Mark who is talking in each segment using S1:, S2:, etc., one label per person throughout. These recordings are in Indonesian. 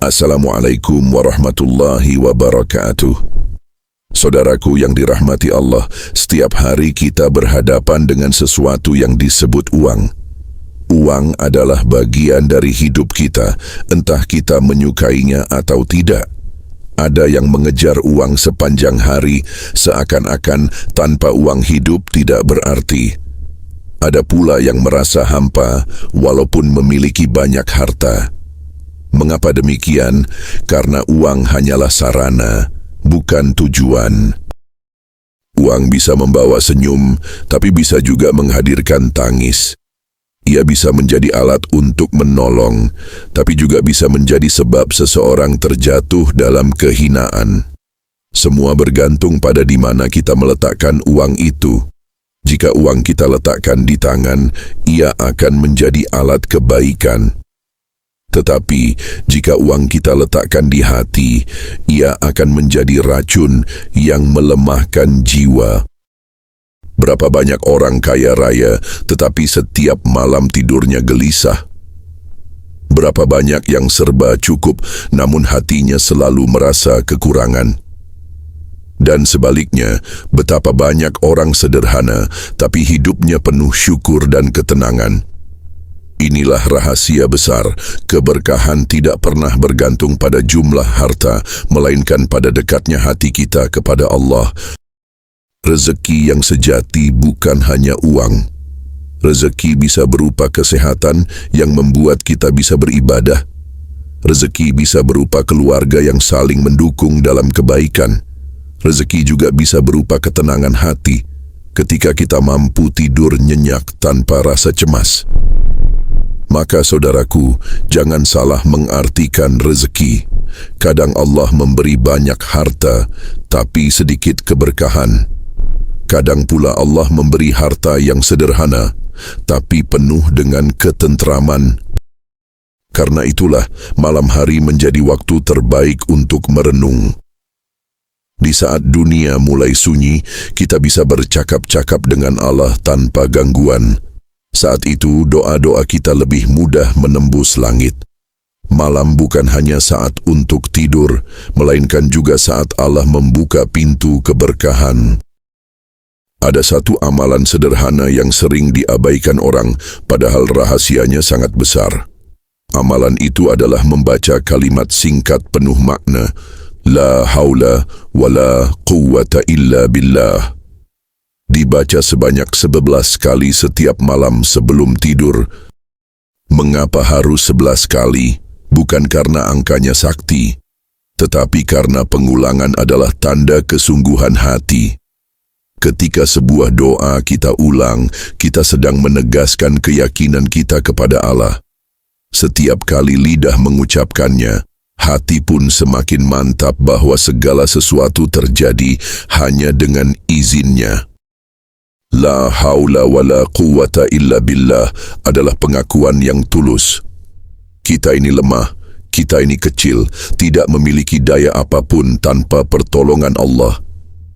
S1: Assalamualaikum warahmatullahi wabarakatuh. Saudaraku yang dirahmati Allah, setiap hari kita berhadapan dengan sesuatu yang disebut uang. Uang adalah bagian dari hidup kita, entah kita menyukainya atau tidak. Ada yang mengejar uang sepanjang hari, seakan-akan tanpa uang hidup tidak berarti. Ada pula yang merasa hampa, walaupun memiliki banyak harta. Mengapa demikian? Karena uang hanyalah sarana, bukan tujuan. Uang bisa membawa senyum, tapi bisa juga menghadirkan tangis. Ia bisa menjadi alat untuk menolong, tapi juga bisa menjadi sebab seseorang terjatuh dalam kehinaan. Semua bergantung pada di mana kita meletakkan uang itu. Jika uang kita letakkan di tangan, ia akan menjadi alat kebaikan. Tetapi, jika uang kita letakkan di hati, ia akan menjadi racun yang melemahkan jiwa. Berapa banyak orang kaya raya, tetapi setiap malam tidurnya gelisah. Berapa banyak yang serba cukup, namun hatinya selalu merasa kekurangan. Dan sebaliknya, betapa banyak orang sederhana, tapi hidupnya penuh syukur dan ketenangan. Inilah rahasia besar, keberkahan tidak pernah bergantung pada jumlah harta, melainkan pada dekatnya hati kita kepada Allah. Rezeki yang sejati bukan hanya uang. Rezeki bisa berupa kesehatan yang membuat kita bisa beribadah. Rezeki bisa berupa keluarga yang saling mendukung dalam kebaikan. Rezeki juga bisa berupa ketenangan hati, ketika kita mampu tidur nyenyak tanpa rasa cemas. Maka saudaraku, jangan salah mengartikan rezeki. Kadang Allah memberi banyak harta, tapi sedikit keberkahan. Kadang pula Allah memberi harta yang sederhana, tapi penuh dengan ketentraman. Karena itulah, malam hari menjadi waktu terbaik untuk merenung. Di saat dunia mulai sunyi, kita bisa bercakap-cakap dengan Allah tanpa gangguan. Saat itu, doa-doa kita lebih mudah menembus langit. Malam bukan hanya saat untuk tidur, melainkan juga saat Allah membuka pintu keberkahan. Ada satu amalan sederhana yang sering diabaikan orang, padahal rahasianya sangat besar. Amalan itu adalah membaca kalimat singkat penuh makna, La haula wa la quwwata illa billah. Dibaca sebanyak 11 kali setiap malam sebelum tidur. Mengapa harus 11 kali? Bukan karena angkanya sakti, tetapi karena pengulangan adalah tanda kesungguhan hati. Ketika sebuah doa kita ulang, kita sedang menegaskan keyakinan kita kepada Allah. Setiap kali lidah mengucapkannya, hati pun semakin mantap bahwa segala sesuatu terjadi hanya dengan izinnya. La haula wa la quwwata illa billah adalah pengakuan yang tulus. Kita ini lemah, kita ini kecil, tidak memiliki daya apapun tanpa pertolongan Allah.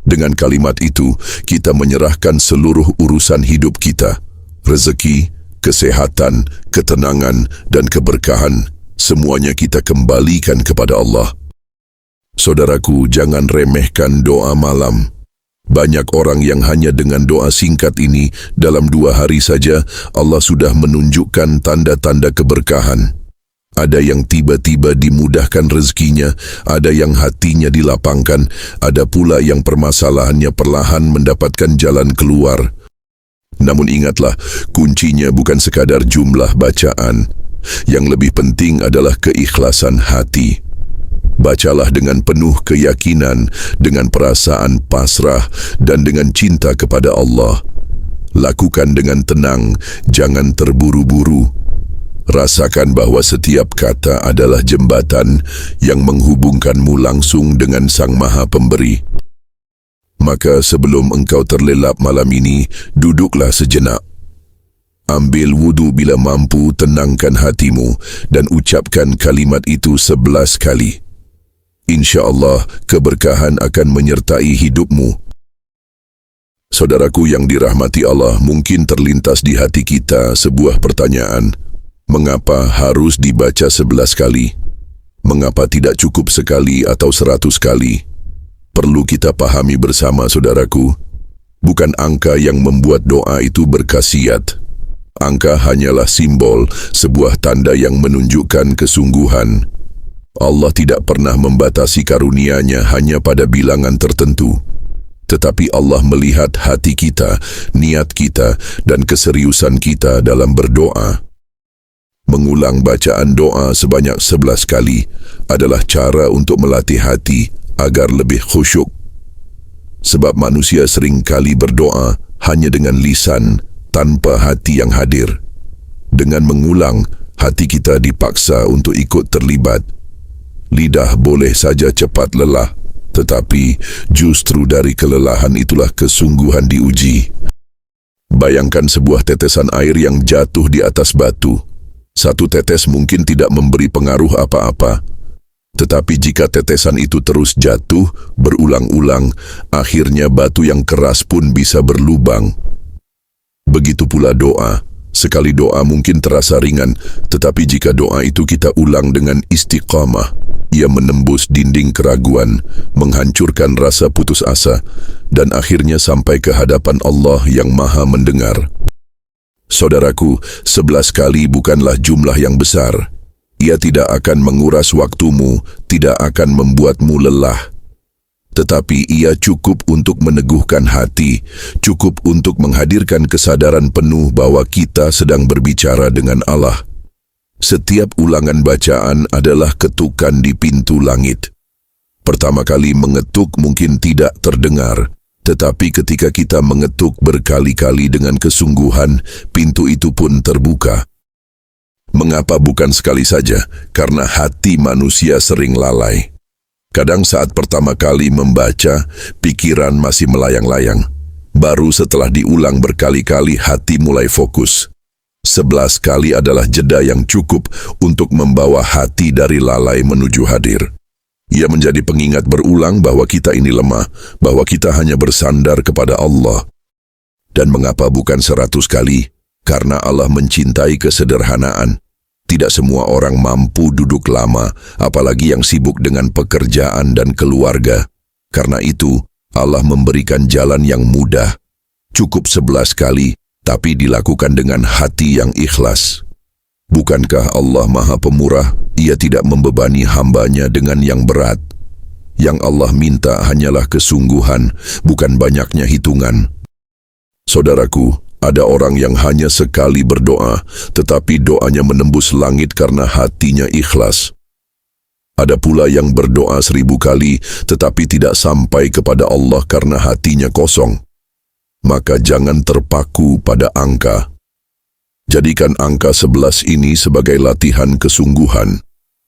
S1: Dengan kalimat itu, kita menyerahkan seluruh urusan hidup kita, rezeki, kesehatan, ketenangan, dan keberkahan. Semuanya kita kembalikan kepada Allah. Saudaraku, jangan remehkan doa malam. Banyak orang yang hanya dengan doa singkat ini, dalam 2 hari saja, Allah sudah menunjukkan tanda-tanda keberkahan. Ada yang tiba-tiba dimudahkan rezekinya, ada yang hatinya dilapangkan, ada pula yang permasalahannya perlahan mendapatkan jalan keluar. Namun ingatlah, kuncinya bukan sekadar jumlah bacaan. Yang lebih penting adalah keikhlasan hati. Bacalah dengan penuh keyakinan, dengan perasaan pasrah, dan dengan cinta kepada Allah. Lakukan dengan tenang, jangan terburu-buru. Rasakan bahwa setiap kata adalah jembatan yang menghubungkanmu langsung dengan Sang Maha Pemberi. Maka sebelum engkau terlelap malam ini, duduklah sejenak. Ambil wudu bila mampu, tenangkan hatimu, dan ucapkan kalimat itu 11 kali. InsyaAllah, keberkahan akan menyertai hidupmu. Saudaraku yang dirahmati Allah, mungkin terlintas di hati kita sebuah pertanyaan. Mengapa harus dibaca 11 kali? Mengapa tidak cukup sekali atau 100 kali? Perlu kita pahami bersama, saudaraku. Bukan angka yang membuat doa itu berkhasiat. Angka hanyalah simbol, sebuah tanda yang menunjukkan kesungguhan. Allah tidak pernah membatasi karunia-Nya hanya pada bilangan tertentu. Tetapi Allah melihat hati kita, niat kita, dan keseriusan kita dalam berdoa. Mengulang bacaan doa sebanyak 11 kali adalah cara untuk melatih hati agar lebih khusyuk. Sebab manusia sering kali berdoa hanya dengan lisan, tanpa hati yang hadir. Dengan mengulang, hati kita dipaksa untuk ikut terlibat. Lidah boleh saja cepat lelah, tetapi justru dari kelelahan itulah kesungguhan diuji. Bayangkan sebuah tetesan air yang jatuh di atas batu. Satu tetes mungkin tidak memberi pengaruh apa-apa. Tetapi jika tetesan itu terus jatuh, berulang-ulang, akhirnya batu yang keras pun bisa berlubang. Begitu pula doa. Sekali doa mungkin terasa ringan, tetapi jika doa itu kita ulang dengan istiqamah, ia menembus dinding keraguan, menghancurkan rasa putus asa, dan akhirnya sampai ke hadapan Allah yang Maha Mendengar. Saudaraku, 11 kali bukanlah jumlah yang besar. Ia tidak akan menguras waktumu, tidak akan membuatmu lelah. Tetapi ia cukup untuk meneguhkan hati, cukup untuk menghadirkan kesadaran penuh bahwa kita sedang berbicara dengan Allah. Setiap ulangan bacaan adalah ketukan di pintu langit. Pertama kali mengetuk mungkin tidak terdengar, tetapi ketika kita mengetuk berkali-kali dengan kesungguhan, pintu itu pun terbuka. Mengapa bukan sekali saja? Karena hati manusia sering lalai. Kadang saat pertama kali membaca, pikiran masih melayang-layang. Baru setelah diulang berkali-kali hati mulai fokus. 11 kali adalah jeda yang cukup untuk membawa hati dari lalai menuju hadir. Ia menjadi pengingat berulang bahwa kita ini lemah, bahwa kita hanya bersandar kepada Allah. Dan mengapa bukan 100 kali? Karena Allah mencintai kesederhanaan. Tidak semua orang mampu duduk lama, apalagi yang sibuk dengan pekerjaan dan keluarga. Karena itu, Allah memberikan jalan yang mudah. Cukup 11 kali, tapi dilakukan dengan hati yang ikhlas. Bukankah Allah Maha Pemurah? Ia tidak membebani hamba-Nya dengan yang berat. Yang Allah minta hanyalah kesungguhan, bukan banyaknya hitungan. Saudaraku, ada orang yang hanya sekali berdoa, tetapi doanya menembus langit karena hatinya ikhlas. Ada pula yang berdoa 1000 kali, tetapi tidak sampai kepada Allah karena hatinya kosong. Maka jangan terpaku pada angka. Jadikan angka 11 ini sebagai latihan kesungguhan,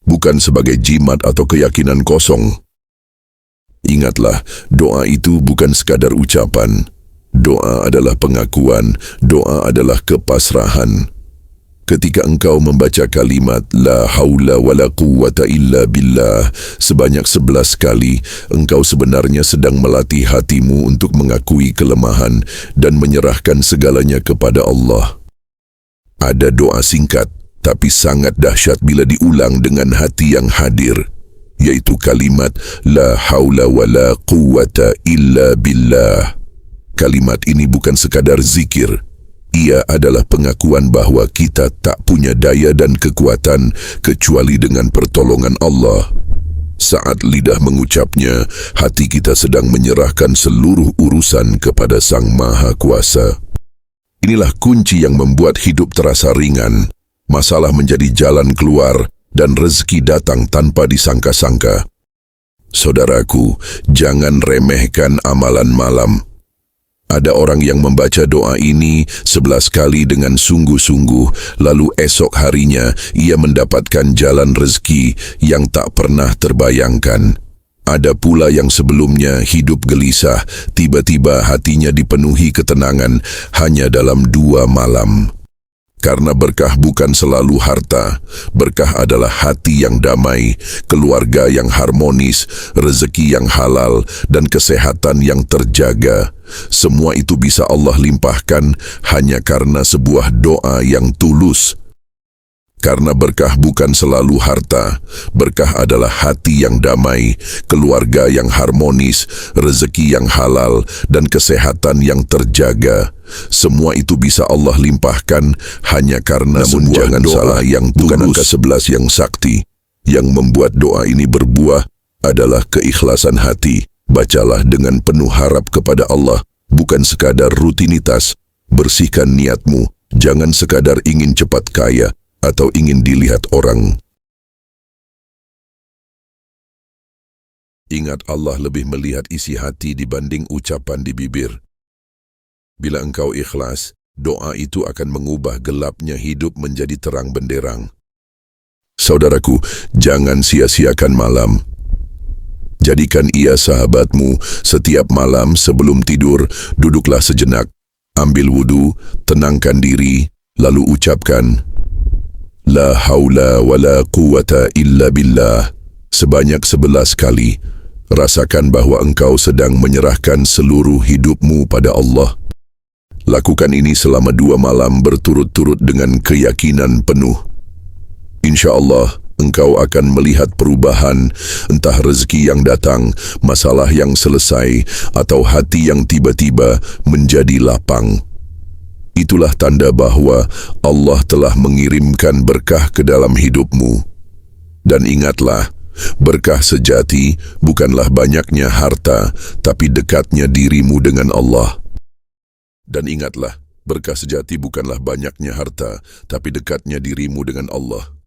S1: bukan sebagai jimat atau keyakinan kosong. Ingatlah, doa itu bukan sekadar ucapan. Doa adalah pengakuan, doa adalah kepasrahan. Ketika engkau membaca kalimat La haula wa la quwwata illa billah sebanyak 11 kali, engkau sebenarnya sedang melatih hatimu untuk mengakui kelemahan dan menyerahkan segalanya kepada Allah. Ada doa singkat, tapi sangat dahsyat bila diulang dengan hati yang hadir, yaitu kalimat La haula wa la quwwata illa billah. Kalimat ini bukan sekadar zikir. Ia adalah pengakuan bahwa kita tak punya daya dan kekuatan kecuali dengan pertolongan Allah. Saat lidah mengucapnya, hati kita sedang menyerahkan seluruh urusan kepada Sang Maha Kuasa. Inilah kunci yang membuat hidup terasa ringan, masalah menjadi jalan keluar, dan rezeki datang tanpa disangka-sangka. Saudaraku, jangan remehkan amalan malam. Ada orang yang membaca doa ini 11 kali dengan sungguh-sungguh, lalu esok harinya ia mendapatkan jalan rezeki yang tak pernah terbayangkan. Ada pula yang sebelumnya hidup gelisah, tiba-tiba hatinya dipenuhi ketenangan hanya dalam 2 malam. Karena berkah bukan selalu harta, berkah adalah hati yang damai, keluarga yang harmonis, rezeki yang halal, dan kesehatan yang terjaga. Semua itu bisa Allah limpahkan hanya karena sebuah doa yang tulus. Karena berkah bukan selalu harta, berkah adalah hati yang damai, keluarga yang harmonis, rezeki yang halal, dan kesehatan yang terjaga. Semua itu bisa Allah limpahkan hanya karena sebuah doa yang tulus. Bukan angka 11 yang sakti. Yang membuat doa ini berbuah adalah keikhlasan hati. Bacalah dengan penuh harap kepada Allah, bukan sekadar rutinitas. Bersihkan niatmu, jangan sekadar ingin cepat kaya atau ingin dilihat orang. Ingat, Allah lebih melihat isi hati dibanding ucapan di bibir. Bila engkau ikhlas, doa itu akan mengubah gelapnya hidup menjadi terang benderang. Saudaraku, jangan sia-siakan malam. Jadikan ia sahabatmu. Setiap malam sebelum tidur, duduklah sejenak, ambil wudu, tenangkan diri, lalu ucapkan, La haula wa la quwata illa billah sebanyak 11 kali. Rasakan bahwa engkau sedang menyerahkan seluruh hidupmu pada Allah. Lakukan ini selama 2 malam berturut-turut dengan keyakinan penuh. Insya Allah, engkau akan melihat perubahan, entah rezeki yang datang, masalah yang selesai, atau hati yang tiba-tiba menjadi lapang. Itulah tanda bahwa Allah telah mengirimkan berkah ke dalam hidupmu. Dan ingatlah, berkah sejati bukanlah banyaknya harta, tapi dekatnya dirimu dengan Allah. Dan ingatlah, berkah sejati bukanlah banyaknya harta, tapi dekatnya dirimu dengan Allah.